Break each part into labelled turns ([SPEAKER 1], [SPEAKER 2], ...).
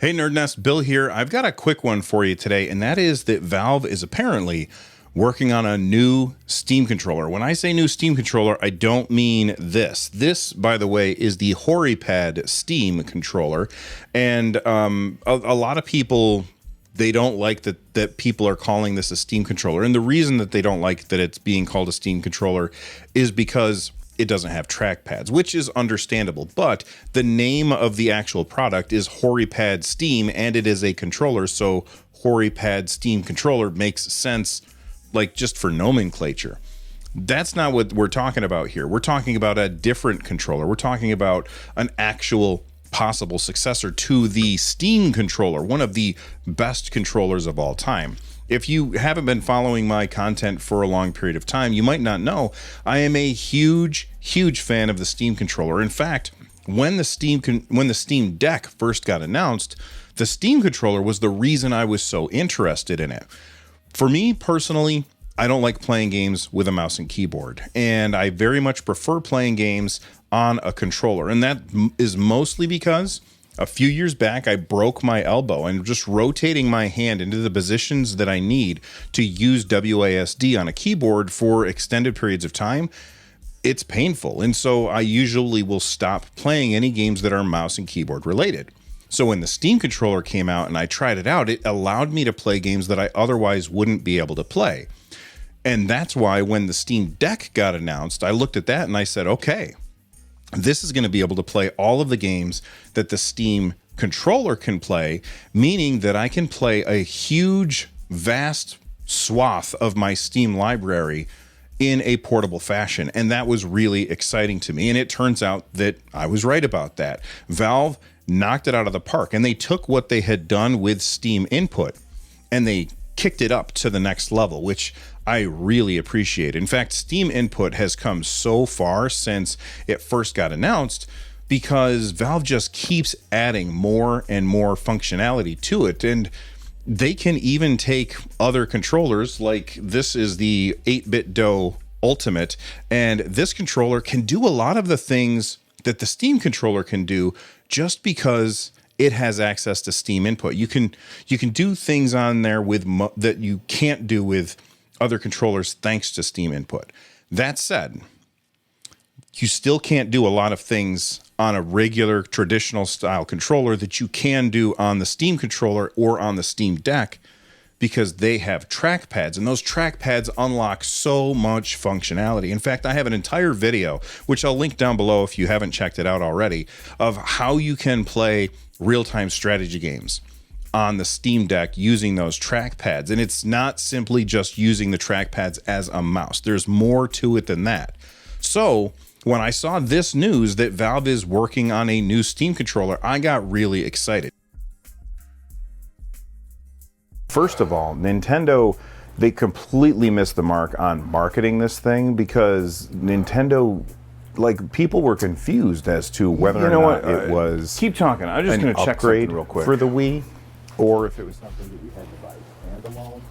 [SPEAKER 1] Hey NerdNest, Bill here. I've got a quick one for you today, and that is that Valve is apparently working on a new Steam controller. When I say new Steam controller, I don't mean this. This, by the way, is the HoriPad Steam controller, and a lot of people, they don't like that people are calling this a Steam controller. And the reason that they don't like that it's being called a Steam controller is because it doesn't have trackpads, which is understandable. But the name of the actual product is HoriPad Steam, and it is a controller. So HoriPad Steam controller makes sense, like just for nomenclature. That's not what we're talking about here. We're talking about a different controller. We're talking about an actual possible successor to the Steam controller, one of the best controllers of all time. If you haven't been following my content for a long period of time, you might not know I am a huge fan of the Steam controller. In fact, when the Steam Deck first got announced, the Steam controller was the reason I was so interested in it. For me personally, I don't like playing games with a mouse and keyboard, and I very much prefer playing games on a controller. And that is mostly because a few years back, I broke my elbow, and just rotating my hand into the positions that I need to use WASD on a keyboard for extended periods of time, it's painful. And so I usually will stop playing any games that are mouse and keyboard related. So when the Steam controller came out and I tried it out, it allowed me to play games that I otherwise wouldn't be able to play. And that's why when the Steam Deck got announced, I looked at that and I said, okay, this is going to be able to play all of the games that the Steam controller can play, meaning that I can play a huge, vast swath of my Steam library in a portable fashion. And that was really exciting to me. And it turns out that I was right about that. Valve knocked it out of the park, and they took what they had done with Steam Input and they kicked it up to the next level, which I really appreciate. In fact, Steam Input has come so far since it first got announced because Valve just keeps adding more and more functionality to it. And they can even take other controllers, like this is the 8BitDo Ultimate, and this controller can do a lot of the things that the Steam controller can do just because it has access to Steam Input. You can do things on there with that you can't do with other controllers thanks to Steam Input. That said, you still can't do a lot of things on a regular traditional style controller that you can do on the Steam controller or on the Steam Deck, because they have trackpads, and those trackpads unlock so much functionality. In fact, I have an entire video, which I'll link down below if you haven't checked it out already, of how you can play real-time strategy games on the Steam Deck using those trackpads. And it's not simply just using the trackpads as a mouse. There's more to it than that. So when I saw this news that Valve is working on a new Steam controller, I got really excited. First of all, Nintendo, they completely missed the mark on marketing this thing, because Nintendo, like, people were confused as to whether or not it was
[SPEAKER 2] keep talking. I'm just going to check something real quick
[SPEAKER 1] for the Wii, or if it was something that you had to buy standalone.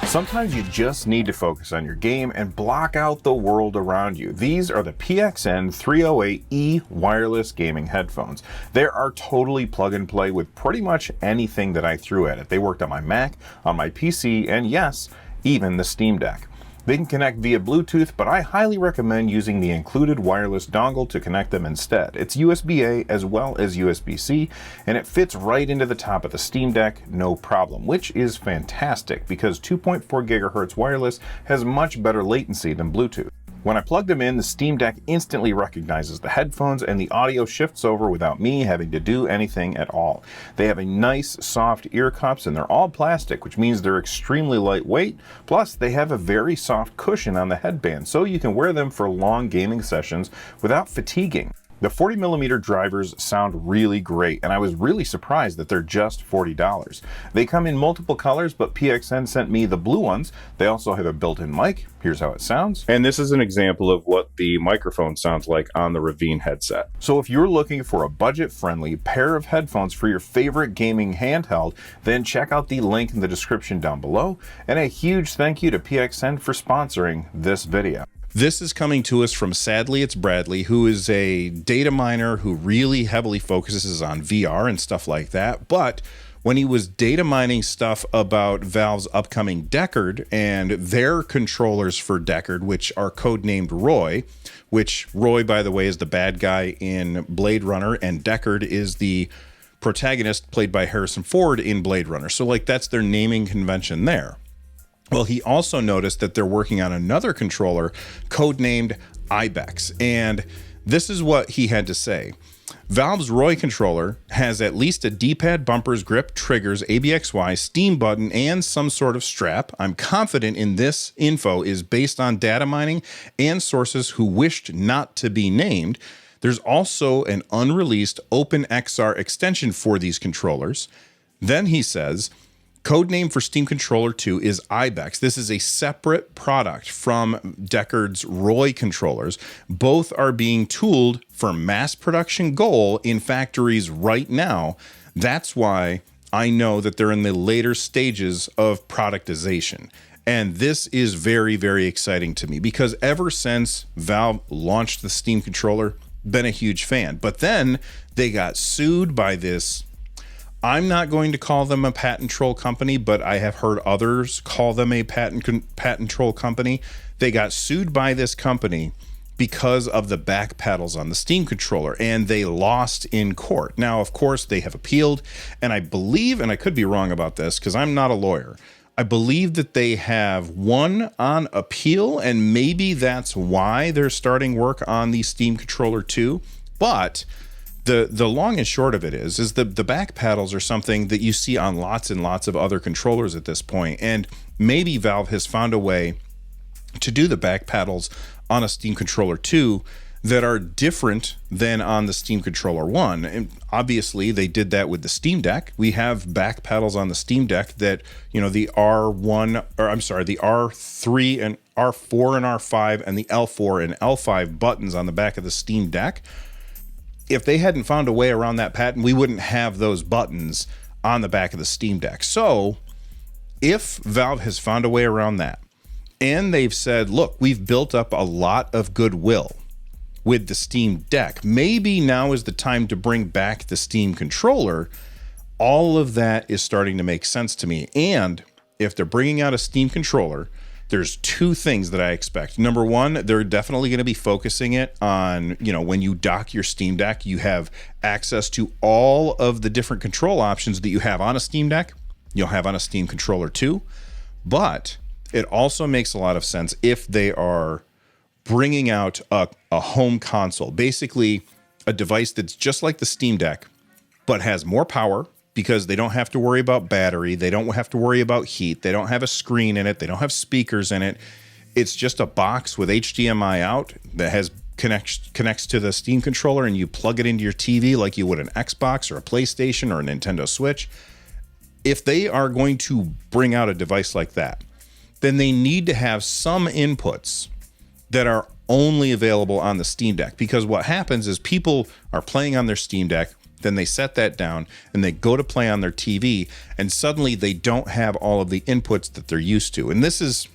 [SPEAKER 1] Sometimes you just need to focus on your game and block out the world around you. These are the PXN 308E wireless gaming headphones. They are totally plug and play with pretty much anything that I threw at it. They worked on my Mac, on my PC, and yes, even the Steam Deck. They can connect via Bluetooth, but I highly recommend using the included wireless dongle to connect them instead. It's USB-A as well as USB-C, and it fits right into the top of the Steam Deck, no problem, which is fantastic because 2.4 gigahertz wireless has much better latency than Bluetooth. When I plug them in, the Steam Deck instantly recognizes the headphones and the audio shifts over without me having to do anything at all. They have a nice soft ear cups, and they're all plastic, which means they're extremely lightweight. Plus, they have a very soft cushion on the headband, so you can wear them for long gaming sessions without fatiguing. The 40mm drivers sound really great, and I was really surprised that they're just $40. They come in multiple colors, but PXN sent me the blue ones. They also have a built-in mic. Here's how it sounds. And this is an example of what the microphone sounds like on the Ravine headset. So if you're looking for a budget-friendly pair of headphones for your favorite gaming handheld, then check out the link in the description down below. And a huge thank you to PXN for sponsoring this video. This is coming to us from Sadly It's Bradley, who is a data miner who really heavily focuses on VR and stuff like that. But when he was data mining stuff about Valve's upcoming Deckard and their controllers for Deckard, which are codenamed Roy, which Roy, by the way, is the bad guy in Blade Runner, and Deckard is the protagonist played by Harrison Ford in Blade Runner. So like that's their naming convention there. Well, he also noticed that they're working on another controller codenamed Ibex. And this is what he had to say. Valve's Roy controller has at least a D-pad, bumpers, grip, triggers, ABXY, Steam button, and some sort of strap. I'm confident in this info is based on data mining and sources who wished not to be named. There's also an unreleased OpenXR extension for these controllers. Then he says, codename for Steam Controller 2 is Ibex. This is a separate product from Deckard's Roy controllers. Both are being tooled for mass production goal in factories right now. That's why I know that they're in the later stages of productization. And this is very, very exciting to me because ever since Valve launched the Steam controller, been a huge fan. But then they got sued by this. I'm not going to call them a patent troll company, but I have heard others call them a patent troll company. They got sued by this company because of the back paddles on the Steam controller, and they lost in court. Now, of course, they have appealed, and I believe, and I could be wrong about this because I'm not a lawyer, I believe that they have won on appeal, and maybe that's why they're starting work on the Steam Controller 2. But the long and short of it is the back paddles are something that you see on lots and lots of other controllers at this point. And maybe Valve has found a way to do the back paddles on a Steam Controller 2 that are different than on the Steam Controller 1. And obviously they did that with the Steam Deck. We have back paddles on the Steam Deck that, the R1, or I'm sorry, the R3 and R4 and R5 and the L4 and L5 buttons on the back of the Steam Deck. If they hadn't found a way around that patent, we wouldn't have those buttons on the back of the Steam Deck. So if Valve has found a way around that, and they've said, look, we've built up a lot of goodwill with the Steam Deck, maybe now is the time to bring back the Steam controller. All of that is starting to make sense to me. And if they're bringing out a Steam controller, there's two things that I expect. Number one, they're definitely going to be focusing it on, when you dock your Steam Deck, you have access to all of the different control options that you have on a Steam Deck, you'll have on a Steam Controller 2. But it also makes a lot of sense if they are bringing out a home console, basically a device that's just like the Steam Deck, but has more power because they don't have to worry about battery. They don't have to worry about heat. They don't have a screen in it. They don't have speakers in it. It's just a box with HDMI out that has connects to the Steam controller, and you plug it into your TV like you would an Xbox or a PlayStation or a Nintendo Switch. If they are going to bring out a device like that, then they need to have some inputs that are only available on the Steam Deck, because what happens is people are playing on their Steam Deck, then they set that down and they go to play on their TV, and suddenly they don't have all of the inputs that they're used to. And this is,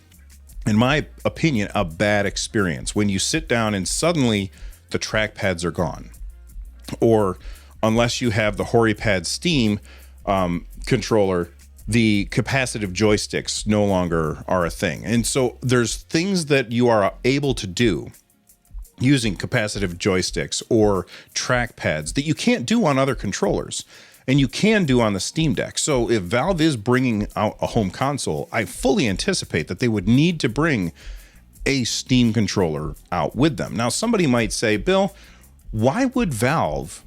[SPEAKER 1] in my opinion, a bad experience when you sit down and suddenly the trackpads are gone, or unless you have the HoriPad Steam controller, the capacitive joysticks no longer are a thing. And so there's things that you are able to do using capacitive joysticks or trackpads that you can't do on other controllers, and you can do on the Steam Deck. So if Valve is bringing out a home console, I fully anticipate that they would need to bring a Steam controller out with them. Now, somebody might say, Bill, why would Valve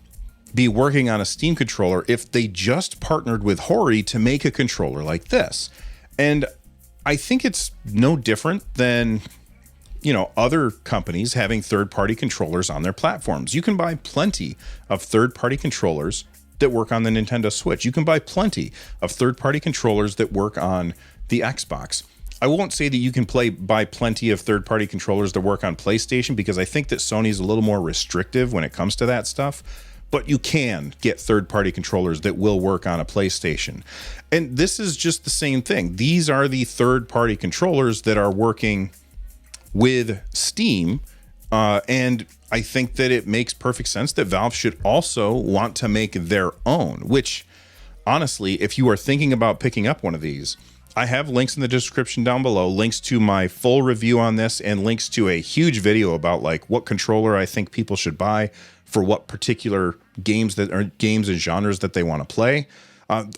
[SPEAKER 1] be working on a Steam controller if they just partnered with Hori to make a controller like this? And I think it's no different than, other companies having third-party controllers on their platforms. You can buy plenty of third-party controllers that work on the Nintendo Switch. You can buy plenty of third-party controllers that work on the Xbox. I won't say that you can buy plenty of third-party controllers that work on PlayStation, because I think that Sony's a little more restrictive when it comes to that stuff. But you can get third-party controllers that will work on a PlayStation. And this is just the same thing. These are the third-party controllers that are working with Steam. And I think that it makes perfect sense that Valve should also want to make their own, which honestly, if you are thinking about picking up one of these, I have links in the description down below, links to my full review on this and links to a huge video about like what controller I think people should buy for what particular games and genres that they want to play.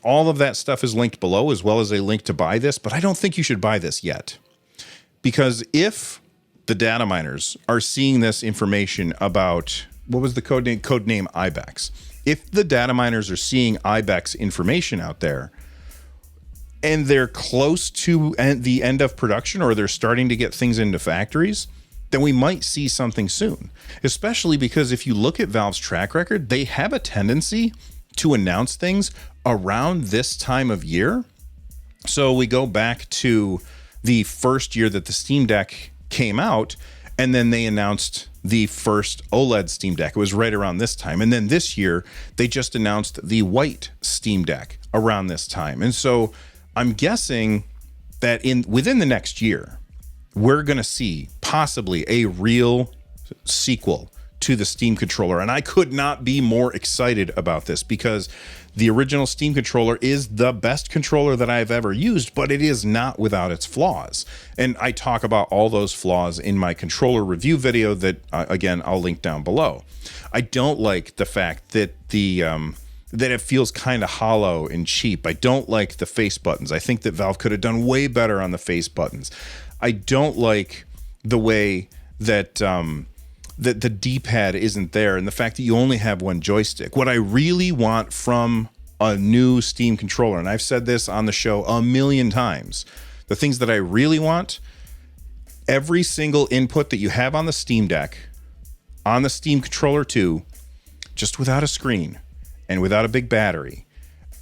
[SPEAKER 1] All of that stuff is linked below, as well as a link to buy this, but I don't think you should buy this yet. Because if the data miners are seeing this information about, what was the code name IBEX. If the data miners are seeing IBEX information out there, and they're close to the end of production, or they're starting to get things into factories, then we might see something soon. Especially because if you look at Valve's track record, they have a tendency to announce things around this time of year. So we go back to the first year that the Steam Deck came out, and then they announced the first OLED Steam Deck. It was right around this time. And then this year, they just announced the white Steam Deck around this time. And so I'm guessing that within the next year, we're going to see possibly a real sequel to the Steam controller. And I could not be more excited about this, because the original Steam controller is the best controller that I've ever used, but it is not without its flaws. And I talk about all those flaws in my controller review video that, again, I'll link down below. I don't like the fact that that it feels kind of hollow and cheap. I don't like the face buttons. I think that Valve could have done way better on the face buttons. I don't like the way that that the D-pad isn't there, and the fact that you only have one joystick. What I really want from a new Steam controller, and I've said this on the show a million times, the things that I really want, every single input that you have on the Steam Deck, on the Steam controller too, just without a screen, and without a big battery,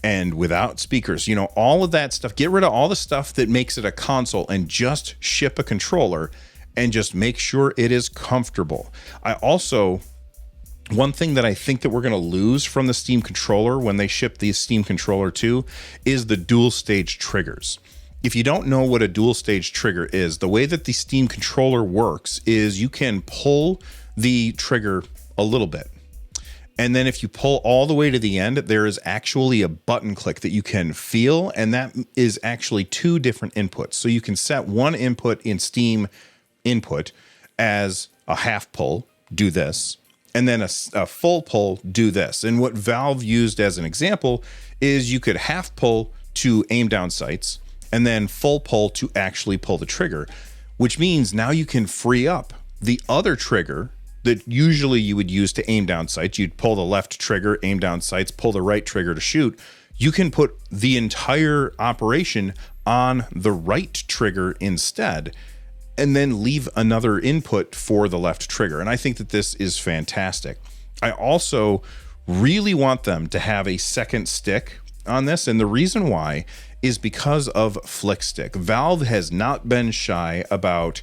[SPEAKER 1] and without speakers, all of that stuff. Get rid of all the stuff that makes it a console and just ship a controller and just make sure it is comfortable. One thing that I think that we're going to lose from the Steam controller when they ship the Steam controller 2 is the dual stage triggers. If you don't know what a dual stage trigger is, the way that the Steam controller works is you can pull the trigger a little bit. And then if you pull all the way to the end, there is actually a button click that you can feel, and that is actually two different inputs. So you can set one input in Steam input as a half pull, do this, and then a full pull, do this. And what Valve used as an example is you could half pull to aim down sights, and then full pull to actually pull the trigger, which means now you can free up the other trigger that usually you would use to aim down sights. You'd pull the left trigger, aim down sights, pull the right trigger to shoot. You can put the entire operation on the right trigger instead, and then leave another input for the left trigger. And I think that this is fantastic. I also really want them to have a second stick on this. And the reason why is because of Flick Stick. Valve has not been shy about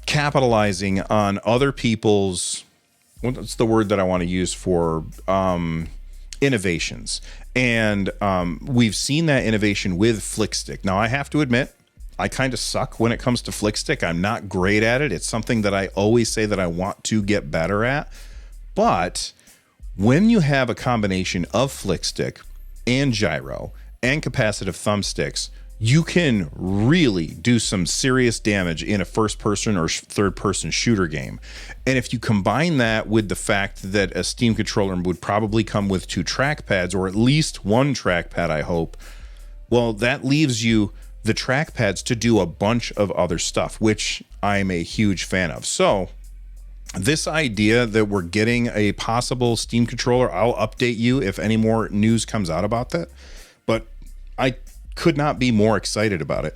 [SPEAKER 1] capitalizing on other people's, what's the word that I want to use for innovations. And we've seen that innovation with Flick Stick. Now, I have to admit, I kind of suck when it comes to Flick Stick. I'm not great at it. It's something that I always say that I want to get better at. But when you have a combination of Flick Stick and gyro and capacitive thumbsticks, you can really do some serious damage in a first-person or third-person shooter game. And if you combine that with the fact that a Steam controller would probably come with two trackpads, or at least one trackpad, I hope, well, that leaves you the trackpads to do a bunch of other stuff, which I'm a huge fan of. So this idea that we're getting a possible Steam controller, I'll update you if any more news comes out about that. But I could not be more excited about it,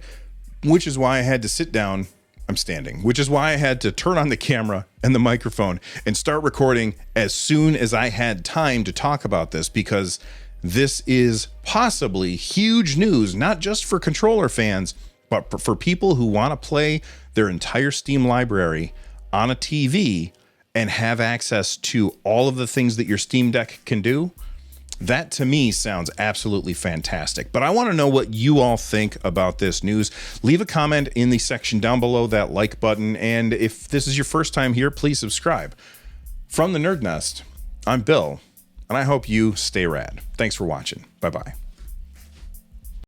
[SPEAKER 1] which is why I had to sit down. I'm standing, which is why I had to turn on the camera and the microphone and start recording as soon as I had time to talk about this, because this is possibly huge news, not just for controller fans, but for people who want to play their entire Steam library on a TV and have access to all of the things that your Steam Deck can do. That to me sounds absolutely fantastic. But I want to know what you all think about this news. Leave a comment in the section down below that like button. And if this is your first time here, please subscribe. From the Nerd Nest, I'm Bill, and I hope you stay rad. Thanks for watching. Bye-bye.